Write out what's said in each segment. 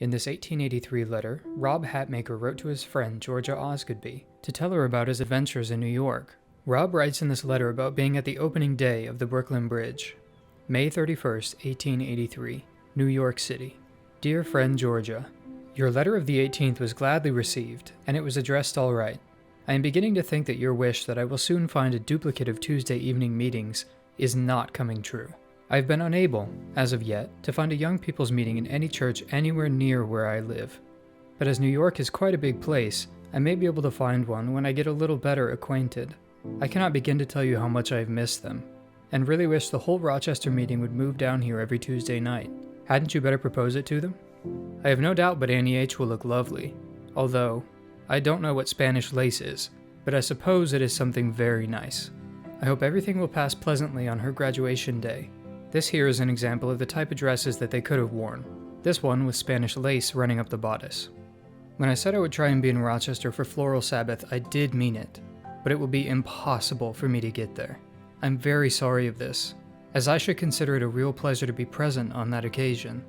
In this 1883 letter, Rob Hatmaker wrote to his friend Georgia Osgoodby to tell her about his adventures in New York. Rob writes in this letter about being at the opening day of the Brooklyn Bridge. May 31st, 1883, New York City. Dear friend Georgia, your letter of the 18th was gladly received, and it was addressed all right. I am beginning to think that your wish that I will soon find a duplicate of Tuesday evening meetings is not coming true. I have been unable, as of yet, to find a young people's meeting in any church anywhere near where I live. But as New York is quite a big place, I may be able to find one when I get a little better acquainted. I cannot begin to tell you how much I have missed them, and really wish the whole Rochester meeting would move down here every Tuesday night. Hadn't you better propose it to them? I have no doubt but Annie H. will look lovely, although I don't know what Spanish lace is, but I suppose it is something very nice. I hope everything will pass pleasantly on her graduation day. This here is an example of the type of dresses that they could have worn. This one with Spanish lace running up the bodice. When I said I would try and be in Rochester for Floral Sabbath, I did mean it, but it will be impossible for me to get there. I'm very sorry of this, as I should consider it a real pleasure to be present on that occasion,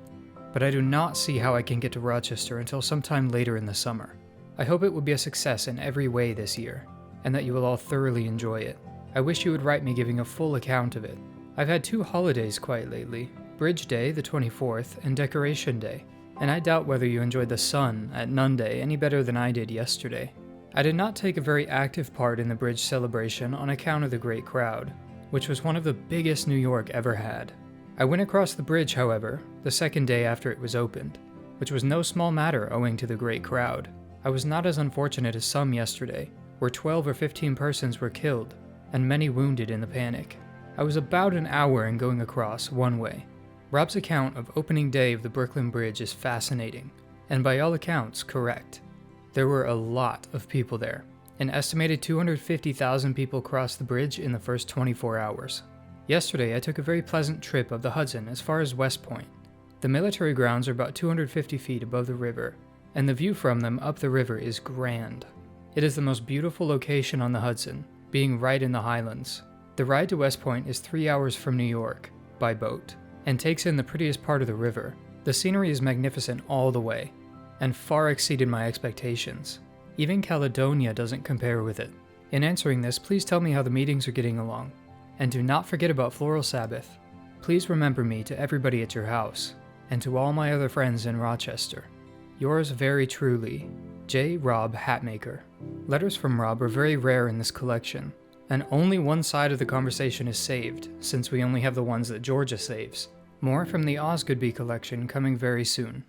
but I do not see how I can get to Rochester until sometime later in the summer. I hope it will be a success in every way this year, and that you will all thoroughly enjoy it. I wish you would write me giving a full account of it. I've had 2 holidays quite lately, Bridge Day, the 24th, and Decoration Day, and I doubt whether you enjoyed the sun at Nun Day any better than I did yesterday. I did not take a very active part in the bridge celebration on account of the great crowd, which was one of the biggest New York ever had. I went across the bridge, however, the second day after it was opened, which was no small matter owing to the great crowd. I was not as unfortunate as some yesterday, where 12 or 15 persons were killed, and many wounded in the panic. I was about an hour in going across one way. Rob's account of opening day of the Brooklyn Bridge is fascinating, and by all accounts, correct. There were a lot of people there. An estimated 250,000 people crossed the bridge in the first 24 hours. Yesterday, I took a very pleasant trip of the Hudson as far as West Point. The military grounds are about 250 feet above the river, and the view from them up the river is grand. It is the most beautiful location on the Hudson, being right in the highlands. The ride to West Point is 3 hours from New York, by boat, and takes in the prettiest part of the river. The scenery is magnificent all the way, and far exceeded my expectations. Even Caledonia doesn't compare with it. In answering this, please tell me how the meetings are getting along. And do not forget about Floral Sabbath. Please remember me to everybody at your house, and to all my other friends in Rochester. Yours very truly, J. Rob Hatmaker. Letters from Rob are very rare in this collection, and only one side of the conversation is saved, since we only have the ones that Georgia saves. More from the Osgoodby collection coming very soon.